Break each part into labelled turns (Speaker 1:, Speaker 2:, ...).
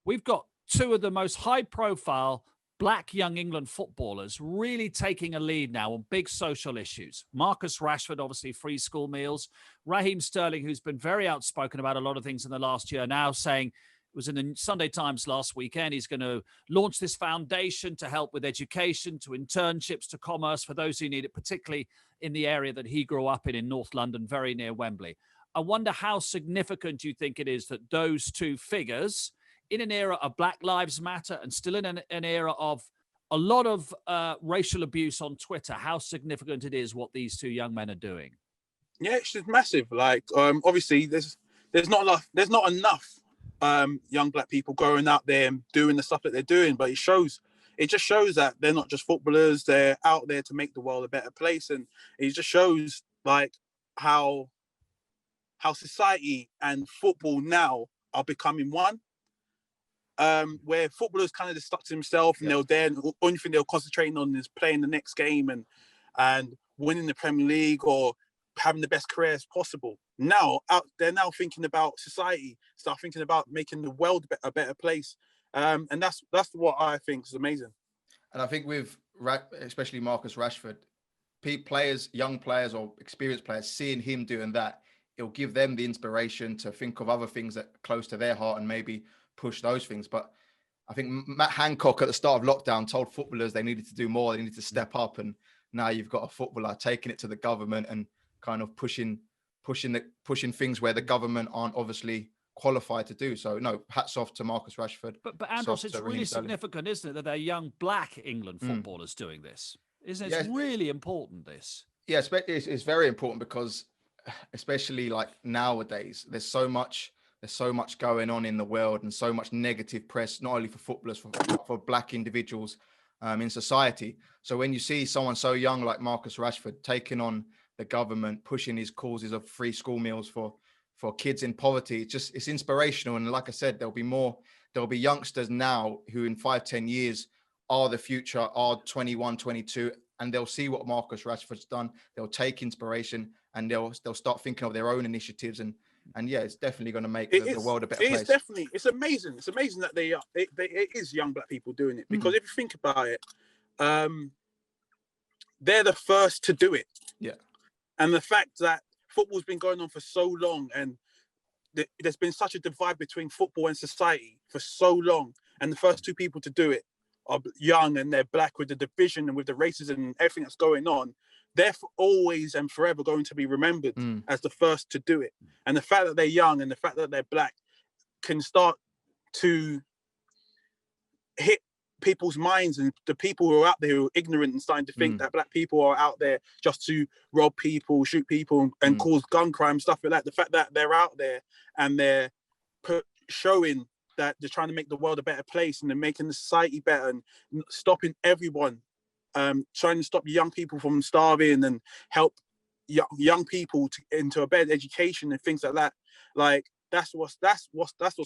Speaker 1: we've got two of the most high-profile black young England footballers really taking a lead now on big social issues. Marcus Rashford, obviously free school meals. Raheem Sterling, who's been very outspoken about a lot of things in the last year, now saying, it was in the Sunday Times last weekend, he's going to launch this foundation to help with education, to internships, to commerce for those who need it, particularly in the area that he grew up in North London, very near Wembley. I wonder how significant you think it is that those two figures, in an era of Black Lives Matter and still in an era of a lot of racial abuse on Twitter, how significant it is what these two young men are doing.
Speaker 2: Yeah, it's just massive. Like, obviously, there's not enough young black people going out there and doing the stuff that they're doing, but it just shows that they're not just footballers, they're out there to make the world a better place. And it just shows like how society and football now are becoming one. Where footballers kind of just stuck to themselves and they're there, and the only thing they're concentrating on is playing the next game and winning the Premier League or having the best careers possible. Now they're now thinking about society, start thinking about making the world a better place, and that's what I think is amazing.
Speaker 3: And I think with especially Marcus Rashford, young players or experienced players, seeing him doing that, it'll give them the inspiration to think of other things that are close to their heart and maybe push those things. But I think Matt Hancock at the start of lockdown told footballers they needed to do more, they needed to step up, and now you've got a footballer taking it to the government and kind of pushing things where the government aren't obviously qualified to do. So no, hats off to Marcus Rashford.
Speaker 1: But Andros, it's really significant, isn't it, that they're young black England footballers doing this? Isn't it? It's really important, this.
Speaker 3: Yeah, it's very important because especially like nowadays, there's so much going on in the world and so much negative press, not only for footballers, for black individuals in society. So when you see someone so young like Marcus Rashford taking on the government, pushing his causes of free school meals for kids in poverty, it's inspirational. And like I said, there'll be youngsters now who in 5-10 years are the future, are 21, 22, and they'll see what Marcus Rashford's done. They'll take inspiration and they'll start thinking of their own initiatives. And yeah, it's definitely going to make the world a better place.
Speaker 2: It's amazing. It's amazing that it is young black people doing it, because if you think about it, they're the first to do it.
Speaker 3: Yeah.
Speaker 2: And the fact that football's been going on for so long, and there's been such a divide between football and society for so long, and the first two people to do it are young and they're black, with the division and with the racism and everything that's going on, they're always and forever going to be remembered as the first to do it. And the fact that they're young and the fact that they're black can start to hit people's minds, and the people who are out there who are ignorant and starting to think that black people are out there just to rob people, shoot people and cause gun crime, stuff like that. The fact that they're out there and they're showing that they're trying to make the world a better place and they're making the society better and stopping everyone, trying to stop young people from starving and help young people into a better education and things like that. Like that's what's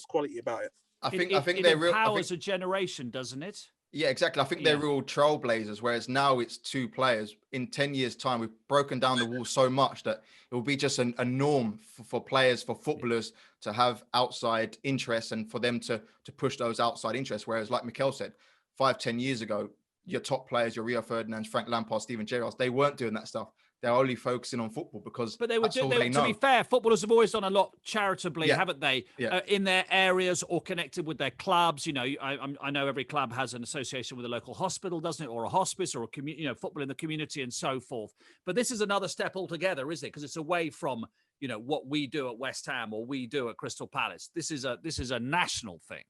Speaker 2: quality about it.
Speaker 3: I think
Speaker 1: it empowers a generation, doesn't it?
Speaker 3: Yeah, exactly. I think they're real trailblazers, whereas now it's two players. In 10 years' time, we've broken down the wall so much that it will be just a norm for players, for footballers to have outside interests and for them to push those outside interests. Whereas, like Michail said, 5-10 years ago, your top players, your Rio Ferdinands, Frank Lampard, Steven Gerrard, they weren't doing that stuff. They're only focusing on football because
Speaker 1: to be fair, footballers have always done a lot charitably, haven't they?
Speaker 3: Yeah.
Speaker 1: In their areas or connected with their clubs. You know, I know every club has an association with a local hospital, doesn't it, or a hospice, or a football in the community and so forth. But this is another step altogether, isn't it? Because it's away from what we do at West Ham or we do at Crystal Palace. This is a national thing.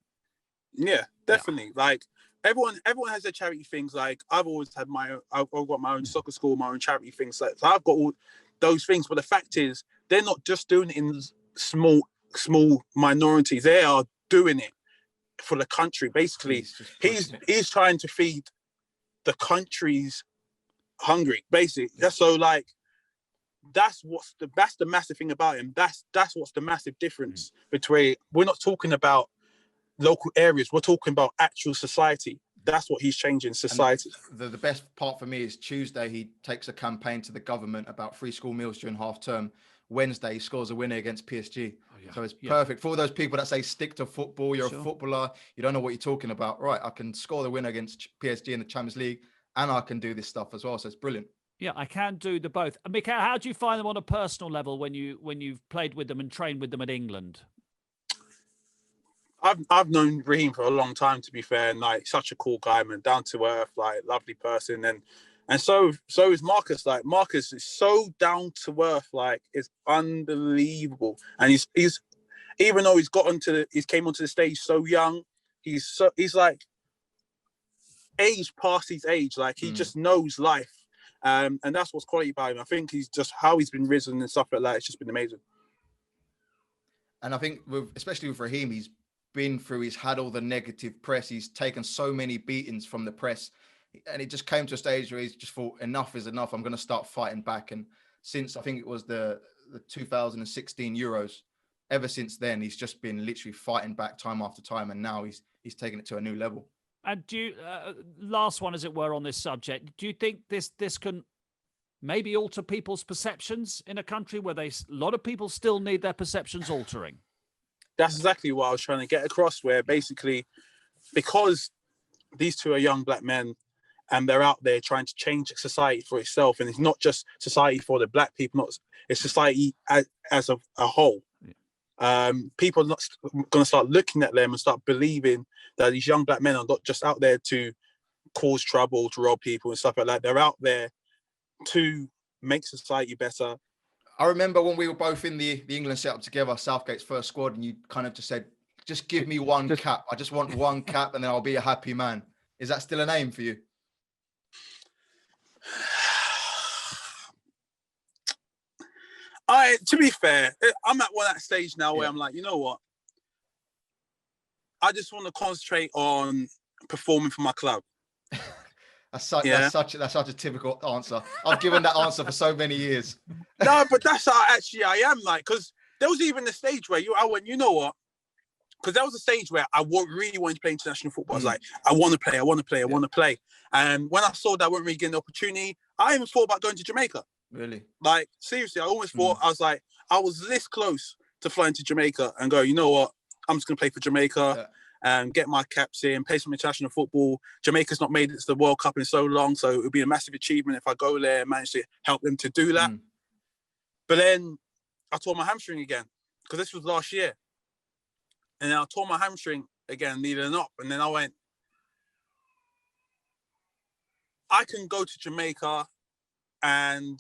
Speaker 2: Yeah, definitely. Yeah. Like everyone has their charity things. Like I've always had I've got my own soccer school, my own charity things. So I've got all those things. But the fact is, they're not just doing it in small minorities. They are doing it for the country. Basically, he's trying to feed the country's hungry. Basically, so like that's the massive thing about him. That's what's the massive difference between. We're not talking about local areas, we're talking about actual society. That's what he's changing, society.
Speaker 3: The best part for me is Tuesday he takes a campaign to the government about free school meals during half term, Wednesday he scores a winner against PSG.
Speaker 1: Yeah.
Speaker 3: So it's perfect for all those people that say stick to football. You're
Speaker 1: Sure.
Speaker 3: a footballer. You don't know what you're talking about. Right. I can score the winner against PSG in the Champions League and I can do this stuff as well. So it's brilliant.
Speaker 1: Yeah, I can do the both. And Michail, how do you find them on a personal level when you've played with them and trained with them at England?
Speaker 2: I've known Raheem for a long time, to be fair, and like such a cool guy, man, down to earth, like lovely person, and so is Marcus. Like Marcus is so down to earth, like it's unbelievable. And he's even though he came onto the stage so young, he's like age past his age, like he just knows life. And that's what's quality about him. I think he's just how he's been risen and stuff like that. It's just been amazing.
Speaker 3: And I think especially with Raheem, he's had all the negative press. He's taken so many beatings from the press, and it just came to a stage where he's just thought enough is enough. I'm going to start fighting back. And since I think it was the 2016 Euros, ever since then, he's just been literally fighting back time after time. And now he's taken it to a new level.
Speaker 1: And do you, last one, as it were, on this subject, do you think this can maybe alter people's perceptions in a country where a lot of people still need their perceptions altering?
Speaker 2: That's exactly what I was trying to get across, where basically, because these two are young black men and they're out there trying to change society for itself, and it's not just society for the black people, it's society as a whole. People are not going to start looking at them and start believing that these young black men are not just out there to cause trouble, to rob people and stuff like that. They're out there to make society better.
Speaker 3: I remember when we were both in the England setup together, Southgate's first squad, and you kind of just said, just give me one cap. I just want one cap and then I'll be a happy man. Is that still an aim for you?
Speaker 2: To be fair, I'm at that stage now where I'm like, you know what? I just want to concentrate on performing for my club.
Speaker 3: That's such a typical answer. I've given that answer for so many years.
Speaker 2: No, but that's how actually I am, like, because there was even a stage where I went, you know what? Because there was a stage where I really wanted to play international football. I was like, I want to play. And when I saw that I wasn't really getting the opportunity, I even thought about going to Jamaica.
Speaker 3: Really?
Speaker 2: Like, seriously, I almost thought, I was this close to flying to Jamaica and go, you know what? I'm just going to play for Jamaica and get my caps in, play some international football. Jamaica's not made it to the World Cup in so long, so it would be a massive achievement if I go there and manage to help them to do that. But then I tore my hamstring again, because this was last year. And then I tore my hamstring again, needed an op. And then I went, I can go to Jamaica and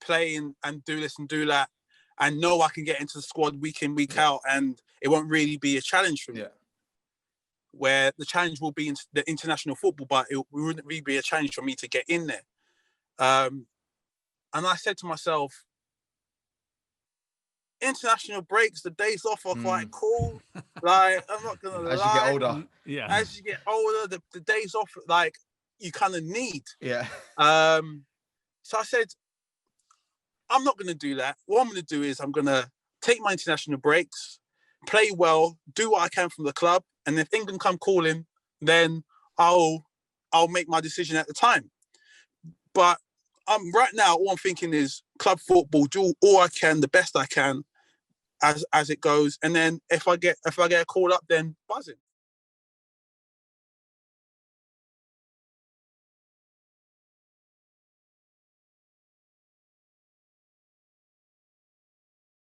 Speaker 2: play and do this and do that, and know I can get into the squad week in, week out, and it won't really be a challenge for me. Where the challenge will be in the international football, but it wouldn't really be a challenge for me to get in there. And I said to myself, international breaks, the days off are quite cool. Like, I'm not gonna lie.
Speaker 3: As you get older,
Speaker 2: as you get older, the days off, like, you kind of need. So I said, I'm not going to do that. What I'm going to do is I'm going to take my international breaks, play well, do what I can from the club, and if England come calling, then I'll make my decision at the time. But right now, all I'm thinking is club football, do all I can, the best I can, as it goes, and then if I get a call up, then buzzing.